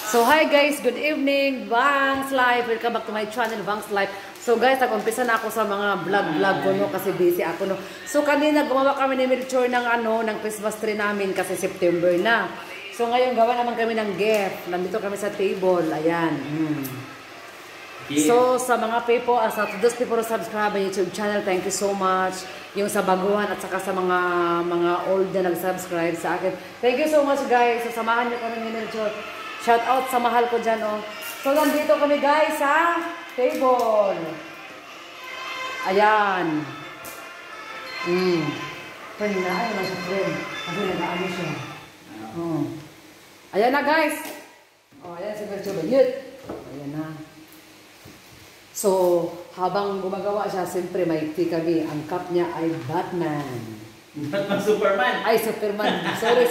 So hi guys, good evening, Vang's Life. Welcome back to my channel, Vang's Life. So guys, nag-umpisa na ako sa mga vlog ko no kasi busy ako no. So kanina gumawa kami ni Melchor ng ng Christmas tree namin kasi September na. So ngayon gawa naman kami ng gift. Nandito kami sa table, ayan. So sa mga people, sa those people who subscribe my YouTube channel, thank you so much. Yung sa baguhan at saka sa mga old na nag-subscribe sa akin. Thank you so much guys. So samahan niyo kami ni Melchor. Shout out sa mahal ko dyan, oh. So, nandito kami, guys, sa table. Ayan. Friend na, ay, nasa friend. Kasi nag-ano siya. Ayan na, guys. Oh, ayan si Melchor Bayut. Ayan na. So, habang gumagawa siya, siyempre, may kami. Ang cup niya ay Batman. Batman Superman. Ay, Superman. Sorry.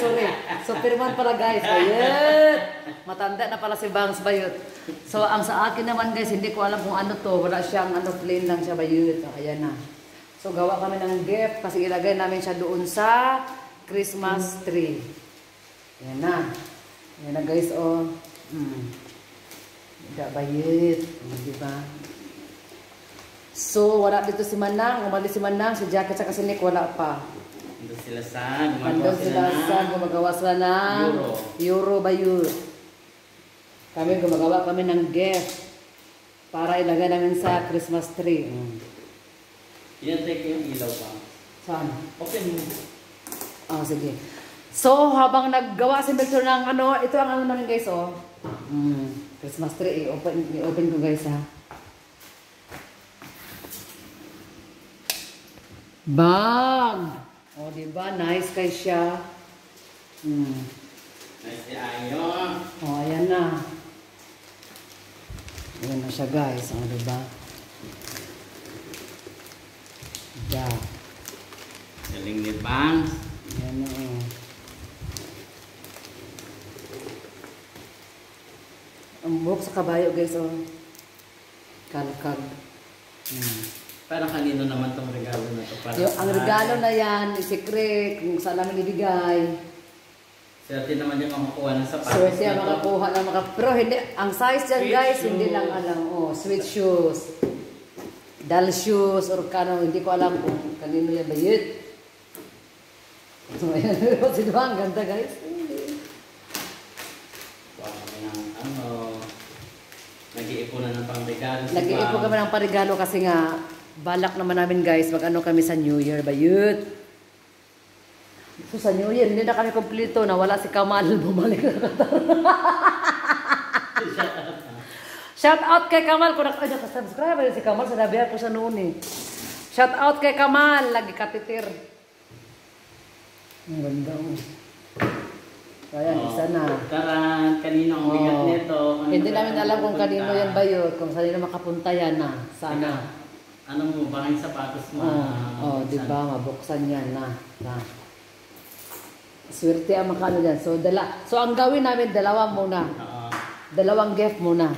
Superman pala guys. Bayut. Matanda na pala si Bangs Bayut. So, ang sa akin naman guys, hindi ko alam kung ano to. Wala siyang plain lang siya Bayut. Ayan na. So, gawa kami ng gift kasi ilagay namin siya doon sa Christmas tree. Ayan na. Ayan na guys, oh. Bayut. Diba? So, wala dito si Manang. Umalis si Manang. Si Jacket sa si Nick, wala pa. Nandun sila sa gumagawa sila ng Euro Bayut. Gumagawa kami ng gift para ilagay namin sa Christmas tree. Yan-take yung ilaw pa. Saan? Open mo. Ah, sige. So, habang naggawa si Melchor ng ito ang namin guys, oh. Christmas tree, i-open ko guys, ha. Bag! O, diba? Nice kay siya. Nice di ayo. O, ayan na. Ayan na siya, guys. O, diba? Da. Galing ni Bang. Ayan na, o. Ang buhok sa kabayo, guys, o. Kalkag. Parang kanino naman tong regalo na to? Ang regalo na yan, secret, kung saan namin ibigay. Swerte naman yung makakuha ng sapatos. Swerte yung makakuha ng pero hindi, ang size dyan guys, hindi lang alam. Oh, sweet shoes, doll shoes, or kano, hindi ko alam kung kanino yan Bayut. So, ayan, si Duang, ganda guys. Nag-iipunan ng pang-regalo. Nag-iipon kami ng pang-regalo kasi nga, balak naman namin guys, mag-ano kami sa New Year Bayut. So sa New Year, hindi na kami kompleto, nawala si Kamal, bumalik na Qatar. Shout out kay Kamal, kung nakasubscribe si Kamal, sanabihan ko sa noon eh. Shout out kay Kamal, lagi katitir. Ang ganda mo. Ayan, isa na. Taran, kanino ang bigat nito? Hindi namin alam kung kanino yan Bayut, kung saan makapunta yan na. Sana. Ano mo, baka yung sapatos mo? Di ba? Mabuksan yan na. Swerte ang makano dyan. So, ang gawin namin, dalawa muna. Dalawang gift muna.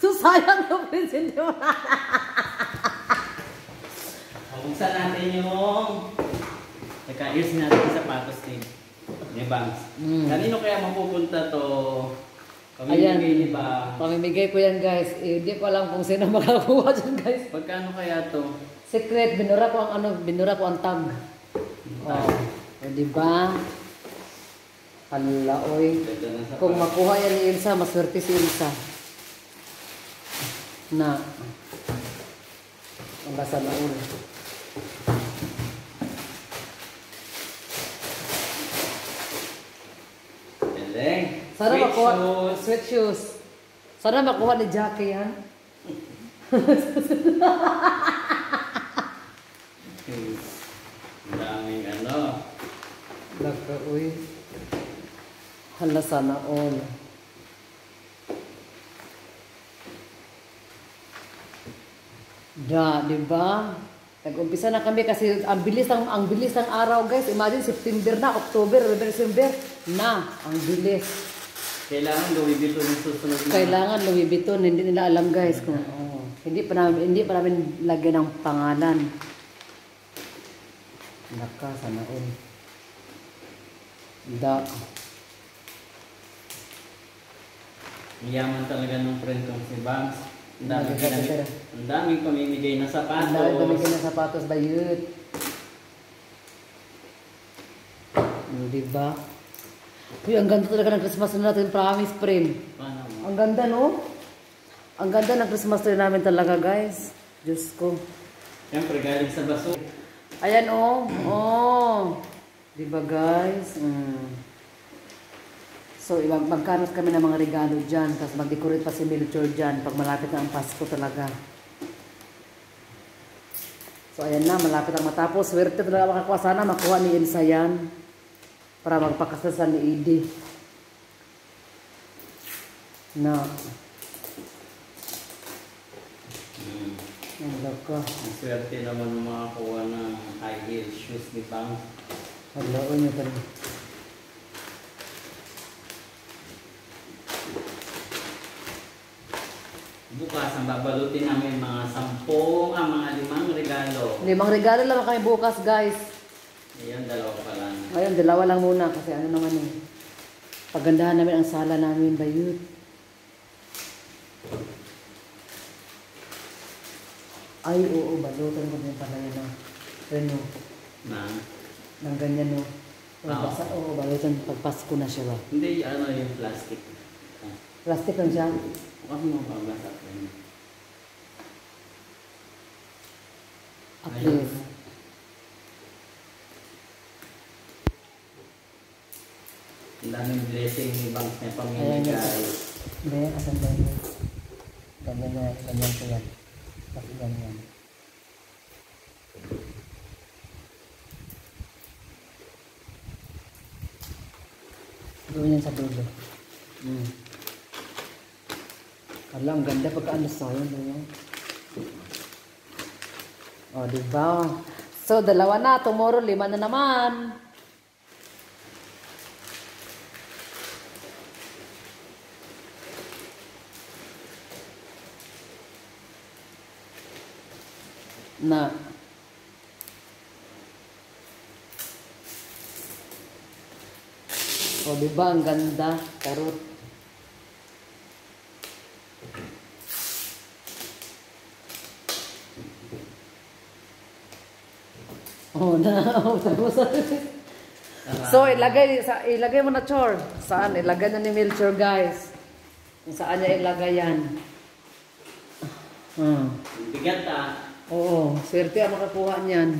So, sayang yung present mo. Buksan natin yung nagka-ears natin yung sapatos ni Bangs. Kanino kaya mapupunta to? Pamimigay ni ba? Pamimigay ko yan guys. Hindi ko alam kung sino makakuha dyan guys. Pagkano kaya to? Secret. Binura ko ang tag. O diba? Palaoy. Kung makuha yan ni Ilsa, maswerte si Ilsa. Na. Ang basa na ulo. Sana makuha sweet shoes. Sana makuha ni Jackie yan. Ang daming Laka, uy. Hala, sana all. Diba? Nag-umpisa na kami kasi ang bilis ng araw guys. Imagine September na, October, November, December na. Ang bilis. Kailangan Louis Vuitton yung susunod na. Kailangan Louis Vuitton, hindi nila alam guys kung hindi pa namin lagyan ng pangalan. Naka, sana all. Yaman talaga ng friend kong si Bangs. Ang daming pamimigay na sapatos. Ang daming pamimigay na sapatos ba yun? Diba? Uy, ang ganda talaga ng Christmas na natin, promise, friend. Paano mo? Ang ganda, no? Ang ganda ng Christmas tree namin talaga, guys. Diyos ko. Siyempre, galing sa baso. Ayan, oh. Oh. Diba, guys? So, magkaroon kami ng mga regalo dyan. Tapos mag-decorate pa si Melchor dyan pag malapit na ang Pasko talaga. So, ayan na. Malapit ang matapos. Swerte talaga makakuha. Sana makuha ni Elsa yan. Para magpakasal ni Edie. Na. Ang laka. Ang swerte naman ng mga kuha ng high heel shoes ni Bangs. Halaon niyo talaga. Bukas ang babalutin namin mga 5 regalo. 5 regalo lang kami bukas, guys. Ayan, 2 pa lang. Ngayon, 2 lang muna kasi ano naman eh. Pagandahan namin ang sala namin, bayut. Ay, oo, balutan ko din pala yun, Reno. Nang ganyan, no. Basta, oo, balutan pag Pasko na siya ba? Hindi, ano yung plastic. Plastic lang siya. Huwag mo pabasa ko yun. At least. Ang daming blessing ni Bangs na pamilya, Ayan, guys. Hindi, asan ba yun? Ganyan ko yan. Kasi ganyan. Gawin yan sa dulo. Ala, ang ganda pagka-ano sa'yo. O, diba? So, 2 na. Tomorrow, 5 na naman. Na. O, diba? Ang ganda. Karot. Oh, na. Oh, tapos. So, ilagay mo na, Chor. Saan? Ilagay na ni Melchor, guys. Kung saan niya ilagay yan. Bigat Oo, swerte ang makakuha niyan.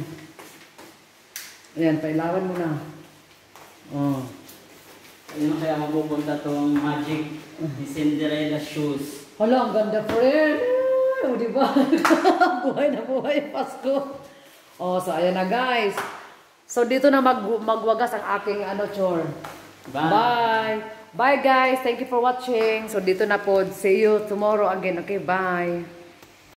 Ayan, pailawan mo na. Ayun kaya mapupunta tong magic ni Cinderella shoes. Hala, ang ganda, friend. Diba? Buhay na buhay, Pasko. Oh, so ayan na, guys. So dito na magwagas ang aking chore. Bye. Bye, guys. Thank you for watching. So dito na po. See you tomorrow again. Okay, bye.